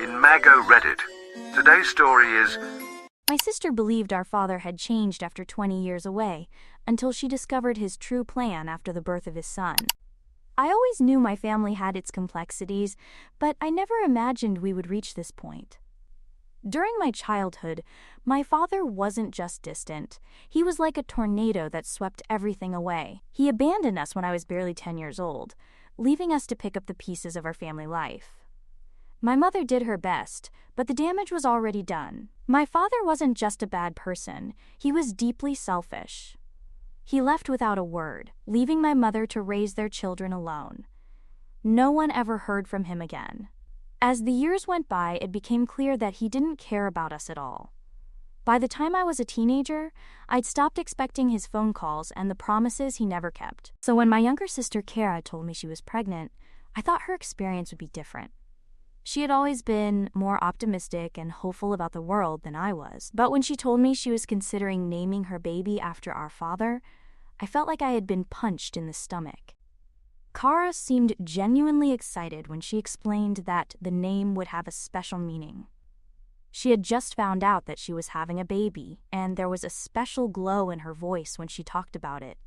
Imago Reddit. Today's story is... My sister believed our father had changed after 20 years away, until she discovered his true plan after the birth of his son. I always knew my family had its complexities, but I never imagined we would reach this point. During my childhood, my father wasn't just distant. He was like a tornado that swept everything away. He abandoned us when I was barely 10 years old, leaving us to pick up the pieces of our family life. My mother did her best, but the damage was already done. My father wasn't just a bad person, he was deeply selfish. He left without a word, leaving my mother to raise their children alone. No one ever heard from him again. As the years went by, it became clear that he didn't care about us at all. By the time I was a teenager, I'd stopped expecting his phone calls and the promises he never kept. So when my younger sister Kara told me she was pregnant, I thought her experience would be different. She had always been more optimistic and hopeful about the world than I was. But when she told me she was considering naming her baby after our father, I felt like I had been punched in the stomach. Kara seemed genuinely excited when she explained that the name would have a special meaning. She had just found out that she was having a baby, and there was a special glow in her voice when she talked about it.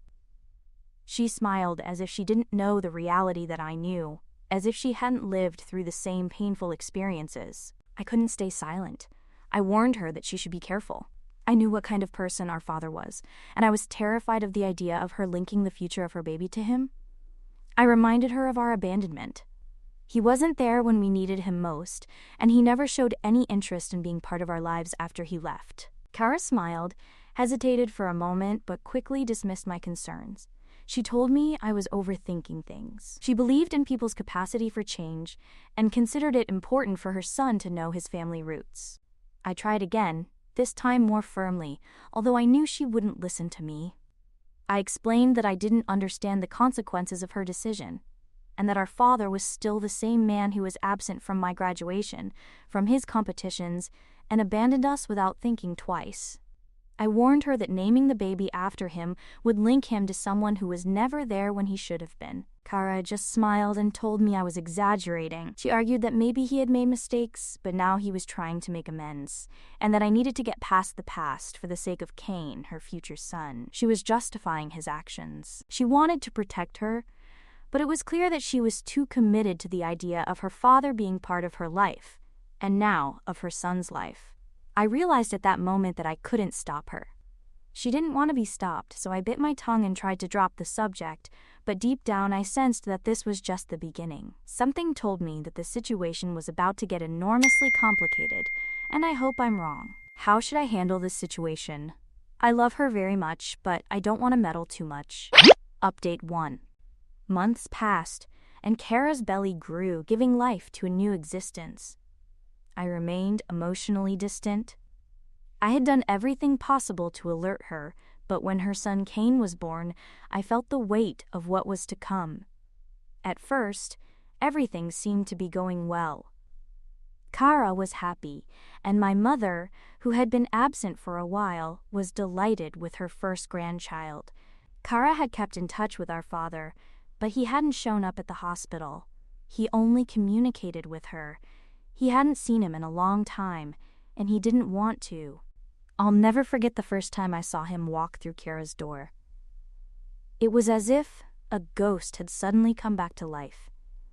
She smiled as if she didn't know the reality that I knew, as if she hadn't lived through the same painful experiences. I couldn't stay silent. I warned her that she should be careful. I knew what kind of person our father was, and I was terrified of the idea of her linking the future of her baby to him. I reminded her of our abandonment. He wasn't there when we needed him most, and he never showed any interest in being part of our lives after he left. Kara smiled, hesitated for a moment, but quickly dismissed my concerns. She told me I was overthinking things. She believed in people's capacity for change and considered it important for her son to know his family roots. I tried again, this time more firmly, although I knew she wouldn't listen to me. I explained that I didn't understand the consequences of her decision, and that our father was still the same man who was absent from my graduation, from his competitions, and abandoned us without thinking twice. I warned her that naming the baby after him would link him to someone who was never there when he should have been. Kara just smiled and told me I was exaggerating. She argued that maybe he had made mistakes, but now he was trying to make amends, and that I needed to get past the past for the sake of Cain, her future son. She was justifying his actions. She wanted to protect her, but it was clear that she was too committed to the idea of her father being part of her life, and now of her son's life. I realized at that moment that I couldn't stop her. She didn't want to be stopped, so I bit my tongue and tried to drop the subject, but deep down I sensed that this was just the beginning. Something told me that the situation was about to get enormously complicated, and I hope I'm wrong. How should I handle this situation? I love her very much, but I don't want to meddle too much. Update 1. Months passed, and Kara's belly grew, giving life to a new existence. I remained emotionally distant. I had done everything possible to alert her, but when her son Cain was born, I felt the weight of what was to come. At first, everything seemed to be going well. Kara was happy, and my mother, who had been absent for a while, was delighted with her first grandchild. Kara had kept in touch with our father, but he hadn't shown up at the hospital. He only communicated with her. He hadn't seen him in a long time, and he didn't want to. I'll never forget the first time I saw him walk through Kara's door. It was as if a ghost had suddenly come back to life.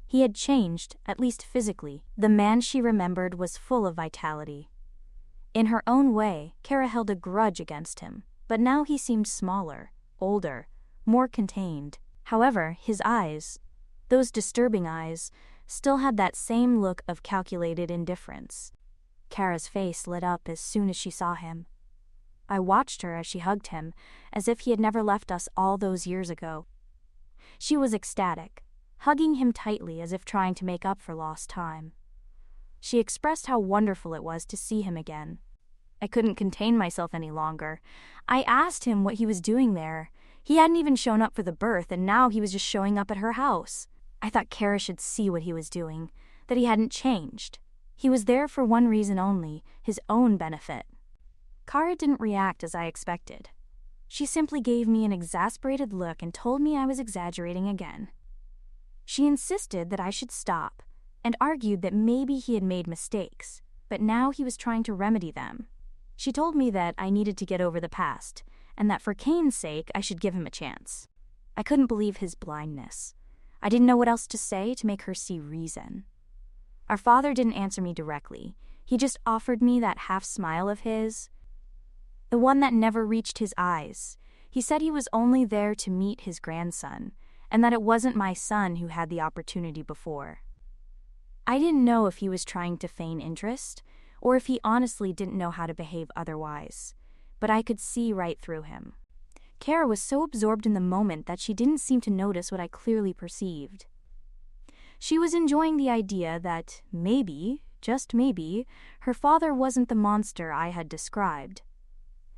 He had changed, at least physically. The man she remembered was full of vitality. In her own way, Kara held a grudge against him, but now he seemed smaller, older, more contained. However, his eyes, those disturbing eyes, still had that same look of calculated indifference. Kara's face lit up as soon as she saw him. I watched her as she hugged him, as if he had never left us all those years ago. She was ecstatic, hugging him tightly as if trying to make up for lost time. She expressed how wonderful it was to see him again. I couldn't contain myself any longer. I asked him what he was doing there. He hadn't even shown up for the birth, and now he was just showing up at her house. I thought Kara should see what he was doing, that he hadn't changed. He was there for one reason only, his own benefit. Kara didn't react as I expected. She simply gave me an exasperated look and told me I was exaggerating again. She insisted that I should stop, and argued that maybe he had made mistakes, but now he was trying to remedy them. She told me that I needed to get over the past, and that for Kane's sake I should give him a chance. I couldn't believe his blindness. I didn't know what else to say to make her see reason. Our father didn't answer me directly. He just offered me that half smile of his, the one that never reached his eyes. He said he was only there to meet his grandson, and that it wasn't my son who had the opportunity before. I didn't know if he was trying to feign interest, or if he honestly didn't know how to behave otherwise, but I could see right through him. Kara was so absorbed in the moment that she didn't seem to notice what I clearly perceived. She was enjoying the idea that maybe, just maybe, her father wasn't the monster I had described.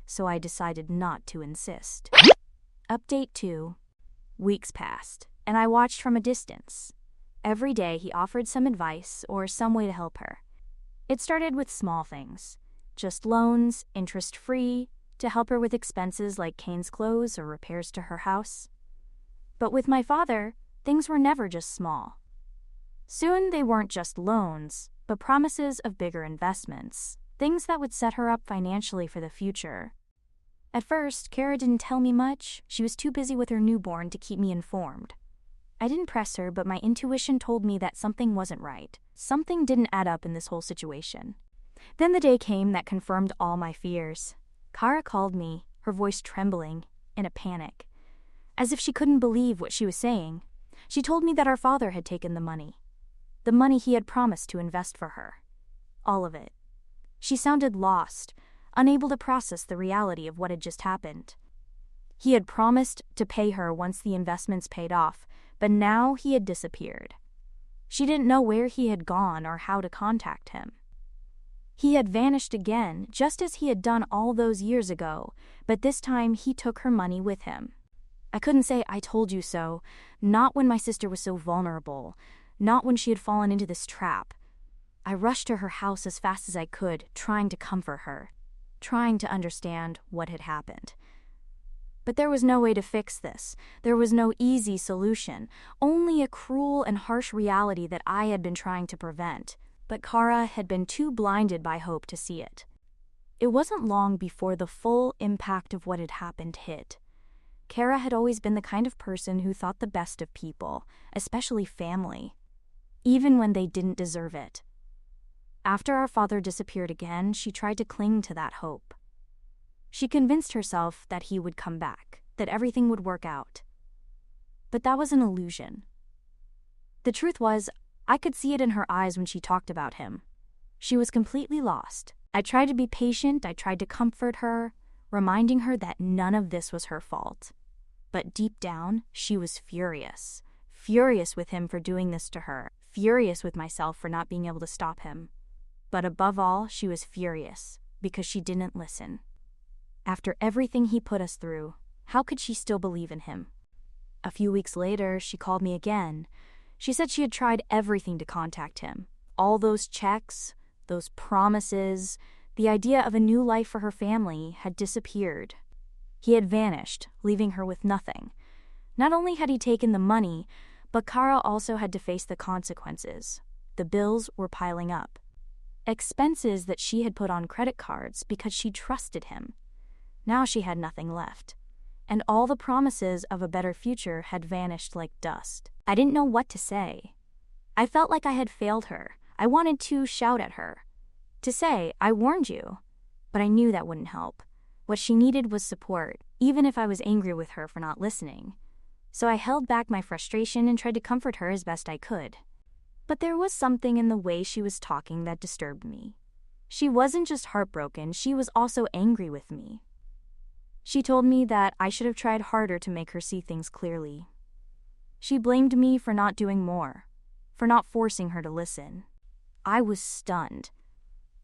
So I decided not to insist. Update 2. Weeks passed, and I watched from a distance. Every day he offered some advice or some way to help her. It started with small things, just loans, interest-free, to help her with expenses like Kane's clothes or repairs to her house. But with my father, things were never just small. Soon they weren't just loans, but promises of bigger investments, things that would set her up financially for the future. At first, Kara didn't tell me much. She was too busy with her newborn to keep me informed. I didn't press her, but my intuition told me that something wasn't right. Something didn't add up in this whole situation. Then the day came that confirmed all my fears. Kara called me, her voice trembling, in a panic, as if she couldn't believe what she was saying. She told me that our father had taken the money he had promised to invest for her. All of it. She sounded lost, unable to process the reality of what had just happened. He had promised to pay her once the investments paid off, but now he had disappeared. She didn't know where he had gone or how to contact him. He had vanished again, just as he had done all those years ago, but this time he took her money with him. I couldn't say "I told you so," not when my sister was so vulnerable, not when she had fallen into this trap. I rushed to her house as fast as I could, trying to comfort her, trying to understand what had happened. But there was no way to fix this. There was no easy solution, only a cruel and harsh reality that I had been trying to prevent. But Kara had been too blinded by hope to see it. It wasn't long before the full impact of what had happened hit. Kara had always been the kind of person who thought the best of people, especially family, even when they didn't deserve it. After our father disappeared again, she tried to cling to that hope. She convinced herself that he would come back, that everything would work out. But that was an illusion. The truth was, I could see it in her eyes when she talked about him. She was completely lost. I tried to be patient, I tried to comfort her, reminding her that none of this was her fault. But deep down, she was furious. Furious with him for doing this to her, furious with myself for not being able to stop him. But above all, she was furious because she didn't listen. After everything he put us through, how could she still believe in him? A few weeks later, she called me again. She said she had tried everything to contact him. All those checks, those promises, the idea of a new life for her family had disappeared. He had vanished, leaving her with nothing. Not only had he taken the money, but Kara also had to face the consequences. The bills were piling up. Expenses that she had put on credit cards because she trusted him. Now she had nothing left. And all the promises of a better future had vanished like dust. I didn't know what to say. I felt like I had failed her. I wanted to shout at her, to say, "I warned you." But I knew that wouldn't help. What she needed was support, even if I was angry with her for not listening. So I held back my frustration and tried to comfort her as best I could. But there was something in the way she was talking that disturbed me. She wasn't just heartbroken, she was also angry with me. She told me that I should have tried harder to make her see things clearly. She blamed me for not doing more, for not forcing her to listen. I was stunned.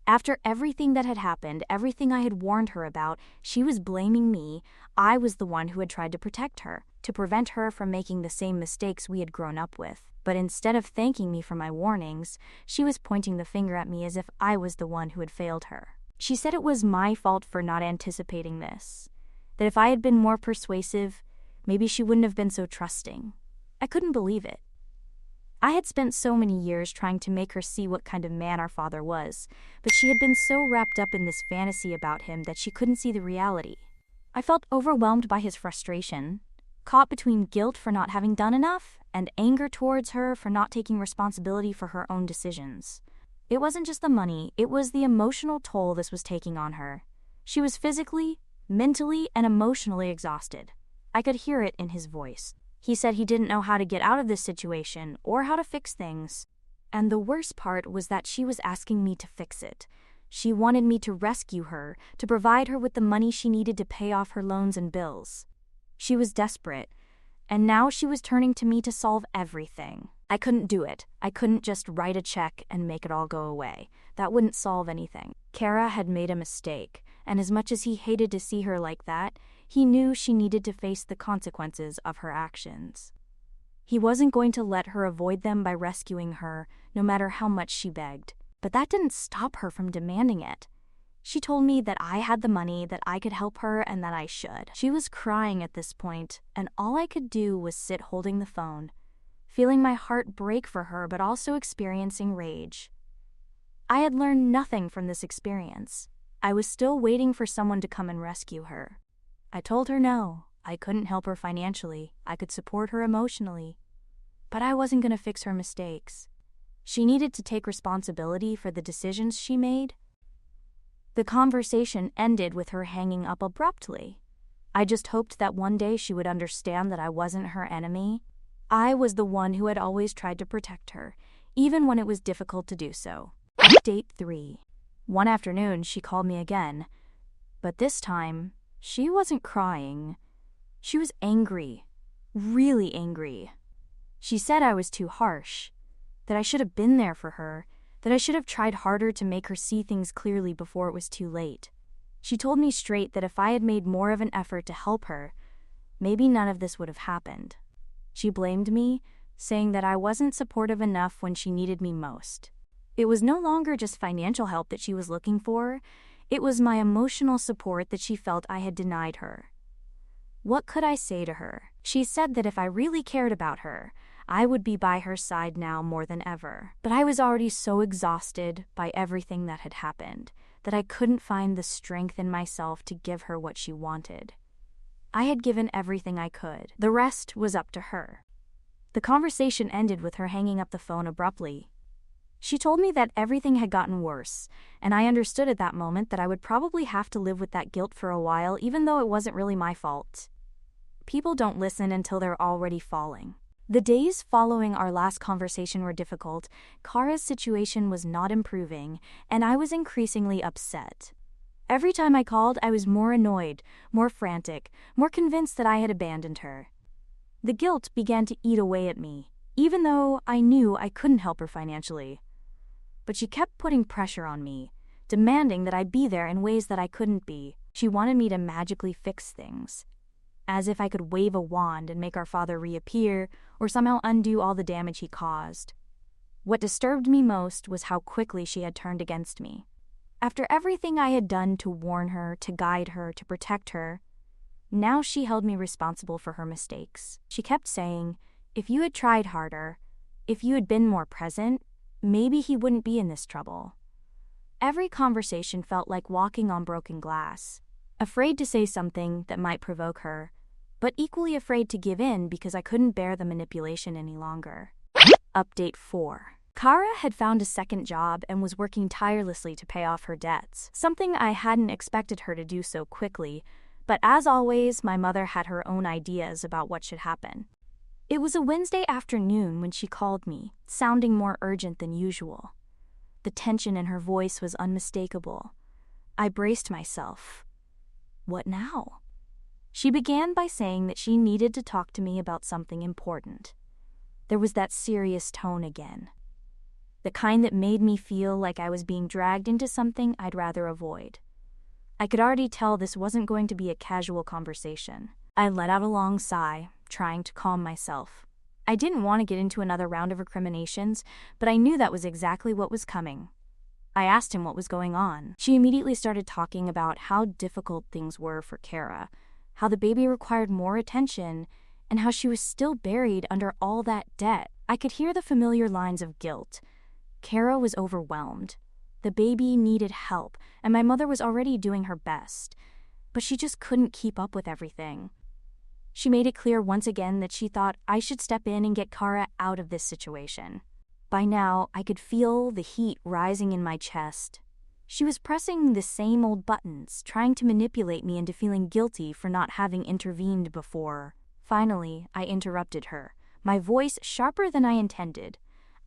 After everything that had happened, everything I had warned her about, she was blaming me. I was the one who had tried to protect her, to prevent her from making the same mistakes we had grown up with. But instead of thanking me for my warnings, she was pointing the finger at me as if I was the one who had failed her. She said it was my fault for not anticipating this, that if I had been more persuasive, maybe she wouldn't have been so trusting. I couldn't believe it. I had spent so many years trying to make her see what kind of man our father was, but she had been so wrapped up in this fantasy about him that she couldn't see the reality. I felt overwhelmed by his frustration, caught between guilt for not having done enough and anger towards her for not taking responsibility for her own decisions. It wasn't just the money, it was the emotional toll this was taking on her. She was physically, mentally, and emotionally exhausted. I could hear it in his voice. He said he didn't know how to get out of this situation or how to fix things. And the worst part was that she was asking me to fix it. She wanted me to rescue her, to provide her with the money she needed to pay off her loans and bills. She was desperate, and now she was turning to me to solve everything. I couldn't do it. I couldn't just write a check and make it all go away. That wouldn't solve anything. Kara had made a mistake, and as much as he hated to see her like that, he knew she needed to face the consequences of her actions. He wasn't going to let her avoid them by rescuing her, no matter how much she begged. But that didn't stop her from demanding it. She told me that I had the money, that I could help her, and that I should. She was crying at this point, and all I could do was sit holding the phone, feeling my heart break for her but also experiencing rage. I had learned nothing from this experience. I was still waiting for someone to come and rescue her. I told her no, I couldn't help her financially, I could support her emotionally, but I wasn't going to fix her mistakes. She needed to take responsibility for the decisions she made. The conversation ended with her hanging up abruptly. I just hoped that one day she would understand that I wasn't her enemy. I was the one who had always tried to protect her, even when it was difficult to do so. Update 3. One afternoon, she called me again, but this time, she wasn't crying. She was angry, really angry. She said I was too harsh, that I should have been there for her, that I should have tried harder to make her see things clearly before it was too late. She told me straight that if I had made more of an effort to help her, maybe none of this would have happened. She blamed me, saying that I wasn't supportive enough when she needed me most. It was no longer just financial help that she was looking for, it was my emotional support that she felt I had denied her. What could I say to her? She said that if I really cared about her, I would be by her side now more than ever. But I was already so exhausted by everything that had happened that I couldn't find the strength in myself to give her what she wanted. I had given everything I could. The rest was up to her. The conversation ended with her hanging up the phone abruptly. She told me that everything had gotten worse, and I understood at that moment that I would probably have to live with that guilt for a while, even though it wasn't really my fault. People don't listen until they're already falling. The days following our last conversation were difficult. Kara's situation was not improving, and I was increasingly upset. Every time I called, I was more annoyed, more frantic, more convinced that I had abandoned her. The guilt began to eat away at me, even though I knew I couldn't help her financially. But she kept putting pressure on me, demanding that I be there in ways that I couldn't be. She wanted me to magically fix things, as if I could wave a wand and make our father reappear or somehow undo all the damage he caused. What disturbed me most was how quickly she had turned against me. After everything I had done to warn her, to guide her, to protect her, now she held me responsible for her mistakes. She kept saying, if you had tried harder, if you had been more present, maybe he wouldn't be in this trouble. Every conversation felt like walking on broken glass, afraid to say something that might provoke her, but equally afraid to give in because I couldn't bear the manipulation any longer. Update 4. Kara had found a second job and was working tirelessly to pay off her debts, something I hadn't expected her to do so quickly, but as always, my mother had her own ideas about what should happen. It was a Wednesday afternoon when she called me, sounding more urgent than usual. The tension in her voice was unmistakable. I braced myself. What now? She began by saying that she needed to talk to me about something important. There was that serious tone again. The kind that made me feel like I was being dragged into something I'd rather avoid. I could already tell this wasn't going to be a casual conversation. I let out a long sigh, trying to calm myself. I didn't want to get into another round of recriminations, but I knew that was exactly what was coming. I asked him what was going on. She immediately started talking about how difficult things were for Kara, how the baby required more attention, and how she was still buried under all that debt. I could hear the familiar lines of guilt. Kara was overwhelmed. The baby needed help, and my mother was already doing her best, but she just couldn't keep up with everything. She made it clear once again that she thought I should step in and get Kara out of this situation. By now, I could feel the heat rising in my chest. She was pressing the same old buttons, trying to manipulate me into feeling guilty for not having intervened before. Finally, I interrupted her, my voice sharper than I intended.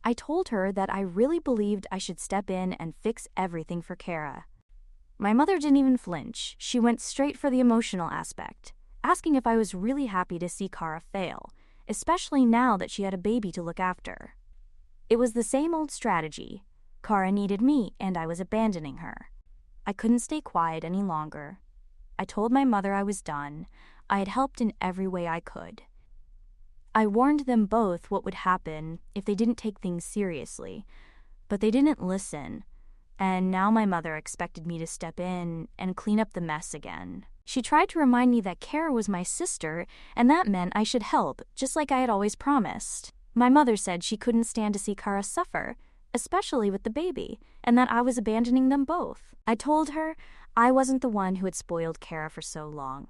I told her that I really believed I should step in and fix everything for Kara. My mother didn't even flinch. She went straight for the emotional aspect, asking if I was really happy to see Kara fail, especially now that she had a baby to look after. It was the same old strategy. Kara needed me, and I was abandoning her. I couldn't stay quiet any longer. I told my mother I was done. I had helped in every way I could. I warned them both what would happen if they didn't take things seriously, but they didn't listen, and now my mother expected me to step in and clean up the mess again. She tried to remind me that Kara was my sister, and that meant I should help, just like I had always promised. My mother said she couldn't stand to see Kara suffer, especially with the baby, and that I was abandoning them both. I told her I wasn't the one who had spoiled Kara for so long.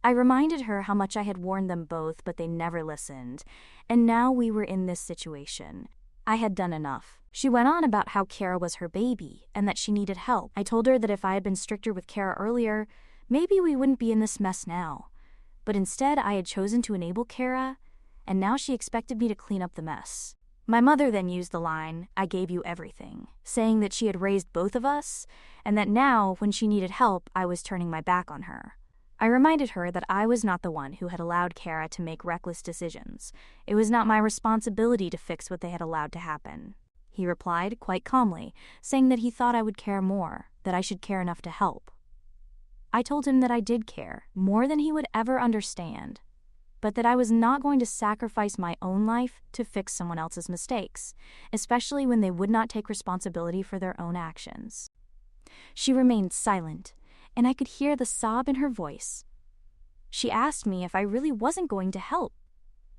I reminded her how much I had warned them both, but they never listened, and now we were in this situation. I had done enough. She went on about how Kara was her baby, and that she needed help. I told her that if I had been stricter with Kara earlier, maybe we wouldn't be in this mess now. But instead, I had chosen to enable Kara, and now she expected me to clean up the mess. My mother then used the line, "I gave you everything," saying that she had raised both of us, and that now, when she needed help, I was turning my back on her. I reminded her that I was not the one who had allowed Kara to make reckless decisions. It was not my responsibility to fix what they had allowed to happen. He replied quite calmly, saying that he thought I would care more, that I should care enough to help. I told him that I did care, more than he would ever understand, but that I was not going to sacrifice my own life to fix someone else's mistakes, especially when they would not take responsibility for their own actions. She remained silent, and I could hear the sob in her voice. She asked me if I really wasn't going to help.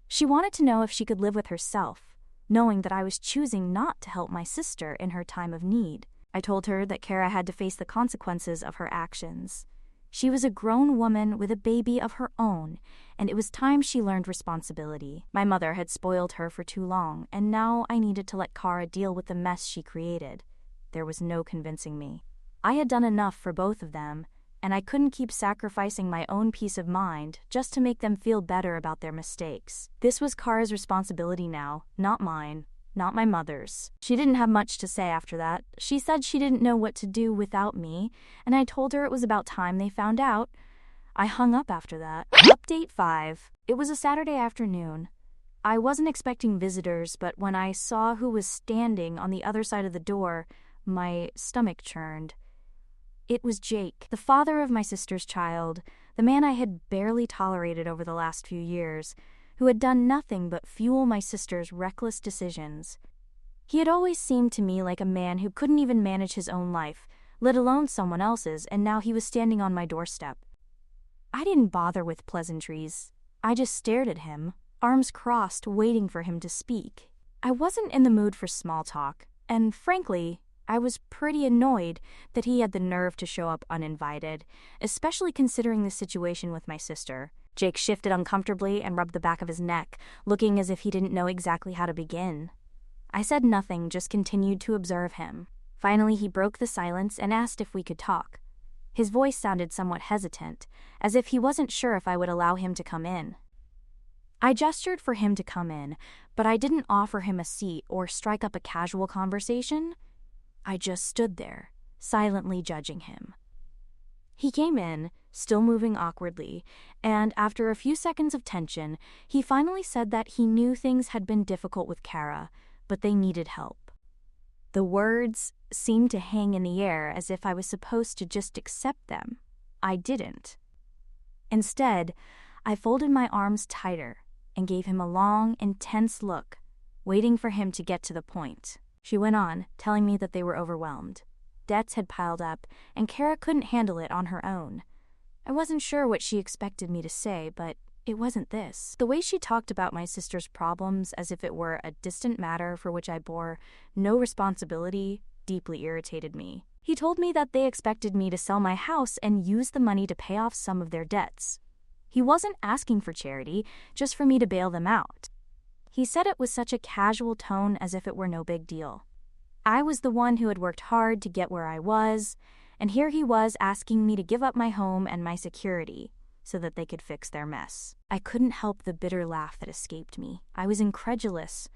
She wanted to know if she could live with herself, knowing that I was choosing not to help my sister in her time of need. I told her that Kara had to face the consequences of her actions. She was a grown woman with a baby of her own, and it was time she learned responsibility. My mother had spoiled her for too long, and now I needed to let Kara deal with the mess she created. There was no convincing me. I had done enough for both of them, and I couldn't keep sacrificing my own peace of mind just to make them feel better about their mistakes. This was Kara's responsibility now, not mine, not my mother's. She didn't have much to say after that. She said she didn't know what to do without me, and I told her it was about time they found out. I hung up after that. Update 5. It was a Saturday afternoon. I wasn't expecting visitors, but when I saw who was standing on the other side of the door, my stomach churned. It was Jake, the father of my sister's child, the man I had barely tolerated over the last few years, who had done nothing but fuel my sister's reckless decisions. He had always seemed to me like a man who couldn't even manage his own life, let alone someone else's, and now he was standing on my doorstep. I didn't bother with pleasantries. I just stared at him, arms crossed, waiting for him to speak. I wasn't in the mood for small talk, and frankly, I was pretty annoyed that he had the nerve to show up uninvited, especially considering the situation with my sister. Jake shifted uncomfortably and rubbed the back of his neck, looking as if he didn't know exactly how to begin. I said nothing, just continued to observe him. Finally, he broke the silence and asked if we could talk. His voice sounded somewhat hesitant, as if he wasn't sure if I would allow him to come in. I gestured for him to come in, but I didn't offer him a seat or strike up a casual conversation. I just stood there, silently judging him. He came in, still moving awkwardly, and after a few seconds of tension, he finally said that he knew things had been difficult with Kara, but they needed help. The words seemed to hang in the air as if I was supposed to just accept them. I didn't. Instead, I folded my arms tighter and gave him a long, intense look, waiting for him to get to the point. She went on, telling me that they were overwhelmed. Debts had piled up, and Kara couldn't handle it on her own. I wasn't sure what she expected me to say, but it wasn't this. The way she talked about my sister's problems as if it were a distant matter for which I bore no responsibility deeply irritated me. He told me that they expected me to sell my house and use the money to pay off some of their debts. He wasn't asking for charity, just for me to bail them out. He said it with such a casual tone as if it were no big deal. I was the one who had worked hard to get where I was, and here he was asking me to give up my home and my security so that they could fix their mess. I couldn't help the bitter laugh that escaped me. I was incredulous,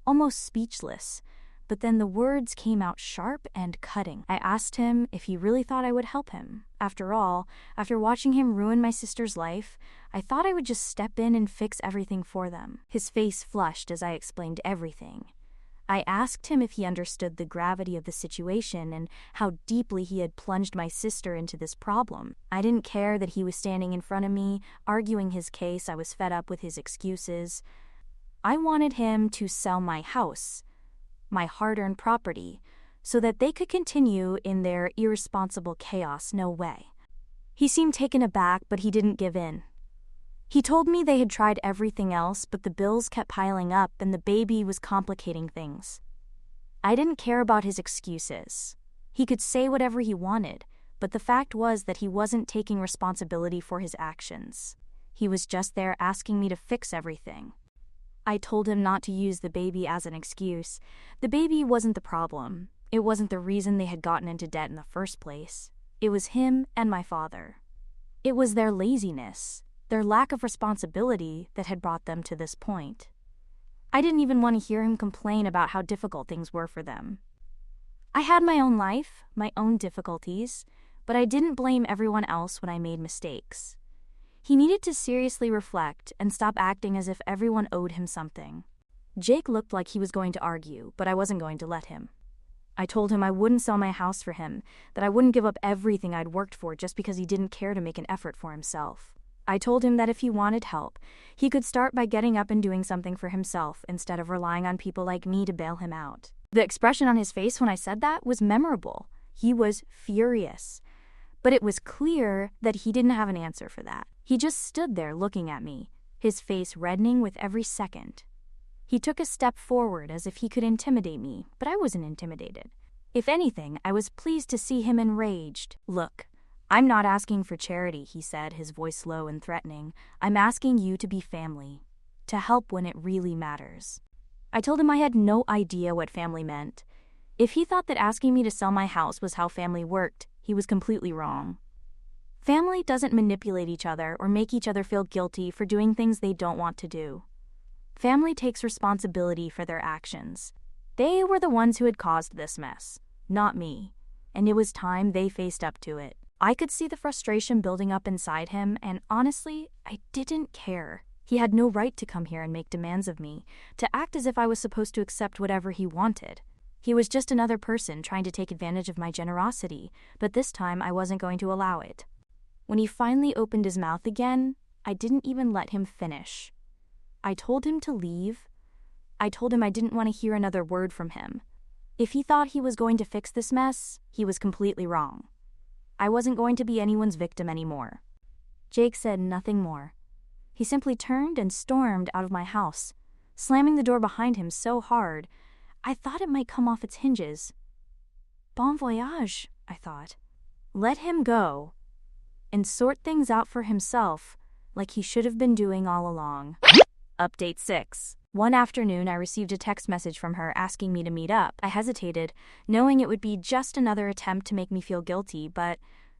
almost speechless, but then the words came out sharp and cutting. I asked him if he really thought I would help him. After all, after watching him ruin my sister's life, I thought I would just step in and fix everything for them. His face flushed as I explained everything. I asked him if he understood the gravity of the situation and how deeply he had plunged my sister into this problem. I didn't care that he was standing in front of me, arguing his case. I was fed up with his excuses. I wanted him to sell my house, my hard-earned property, so that they could continue in their irresponsible chaos. No way. He seemed taken aback, but he didn't give in. He told me they had tried everything else, but the bills kept piling up and the baby was complicating things. I didn't care about his excuses. He could say whatever he wanted, but the fact was that he wasn't taking responsibility for his actions. He was just there asking me to fix everything. I told him not to use the baby as an excuse. The baby wasn't the problem. It wasn't the reason they had gotten into debt in the first place. It was him and my father. It was their laziness, their lack of responsibility that had brought them to this point. I didn't even want to hear him complain about how difficult things were for them. I had my own life, my own difficulties, but I didn't blame everyone else when I made mistakes. He needed to seriously reflect and stop acting as if everyone owed him something. Jake looked like he was going to argue, but I wasn't going to let him. I told him I wouldn't sell my house for him, that I wouldn't give up everything I'd worked for just because he didn't care to make an effort for himself. I told him that if he wanted help, he could start by getting up and doing something for himself instead of relying on people like me to bail him out. The expression on his face when I said that was memorable. He was furious. But it was clear that he didn't have an answer for that. He just stood there looking at me, his face reddening with every second. He took a step forward as if he could intimidate me, but I wasn't intimidated. If anything, I was pleased to see him enraged. "Look, I'm not asking for charity," he said, his voice low and threatening. "I'm asking you to be family, to help when it really matters." I told him I had no idea what family meant. If he thought that asking me to sell my house was how family worked, he was completely wrong. Family doesn't manipulate each other or make each other feel guilty for doing things they don't want to do. Family takes responsibility for their actions. They were the ones who had caused this mess, not me, and it was time they faced up to it. I could see the frustration building up inside him, and honestly, I didn't care. He had no right to come here and make demands of me, to act as if I was supposed to accept whatever he wanted. He was just another person trying to take advantage of my generosity, but this time I wasn't going to allow it. When he finally opened his mouth again, I didn't even let him finish. I told him to leave. I told him I didn't want to hear another word from him. If he thought he was going to fix this mess, he was completely wrong. I wasn't going to be anyone's victim anymore. Jake said nothing more. He simply turned and stormed out of my house, slamming the door behind him so hard, I thought it might come off its hinges. Bon voyage, I thought. Let him go and sort things out for himself like he should have been doing all along. Update 6. One afternoon, I received a text message from her asking me to meet up. I hesitated, knowing it would be just another attempt to make me feel guilty, but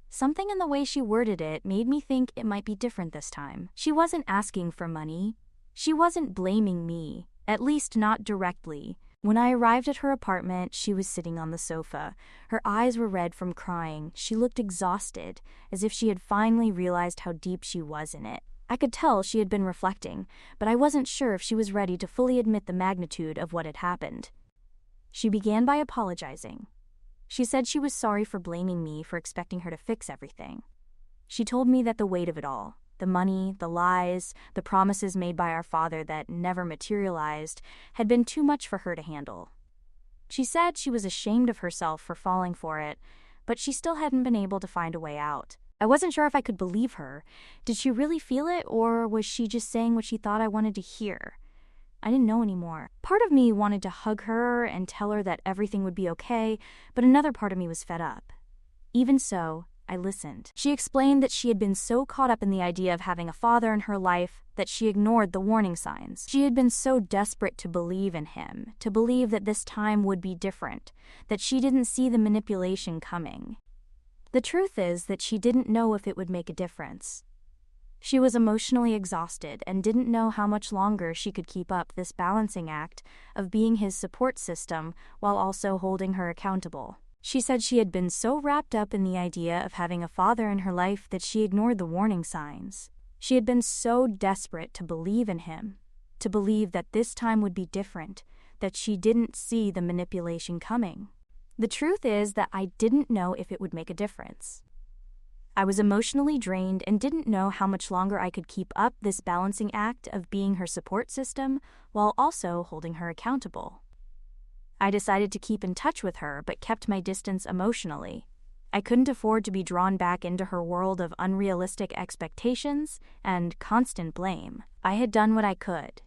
something in the way she worded it made me think it might be different this time. She wasn't asking for money. She wasn't blaming me, at least not directly. When I arrived at her apartment, she was sitting on the sofa. Her eyes were red from crying. She looked exhausted, as if she had finally realized how deep she was in it. I could tell she had been reflecting, but I wasn't sure if she was ready to fully admit the magnitude of what had happened. She began by apologizing. She said she was sorry for blaming me for expecting her to fix everything. She told me that the weight of it all, the money, the lies, the promises made by our father that never materialized, had been too much for her to handle. She said she was ashamed of herself for falling for it, but she still hadn't been able to find a way out. I wasn't sure if I could believe her. Did she really feel it, or was she just saying what she thought I wanted to hear? I didn't know anymore. Part of me wanted to hug her and tell her that everything would be okay, but another part of me was fed up. Even so, I listened. She explained that she had been so caught up in the idea of having a father in her life that she ignored the warning signs. She had been so desperate to believe in him, to believe that this time would be different, that she didn't see the manipulation coming. The truth is that she didn't know if it would make a difference. She was emotionally exhausted and didn't know how much longer she could keep up this balancing act of being his support system while also holding her accountable. She said she had been so wrapped up in the idea of having a father in her life that she ignored the warning signs. She had been so desperate to believe in him, to believe that this time would be different, that she didn't see the manipulation coming. The truth is that I didn't know if it would make a difference. I was emotionally drained and didn't know how much longer I could keep up this balancing act of being her support system while also holding her accountable. I decided to keep in touch with her but kept my distance emotionally. I couldn't afford to be drawn back into her world of unrealistic expectations and constant blame. I had done what I could.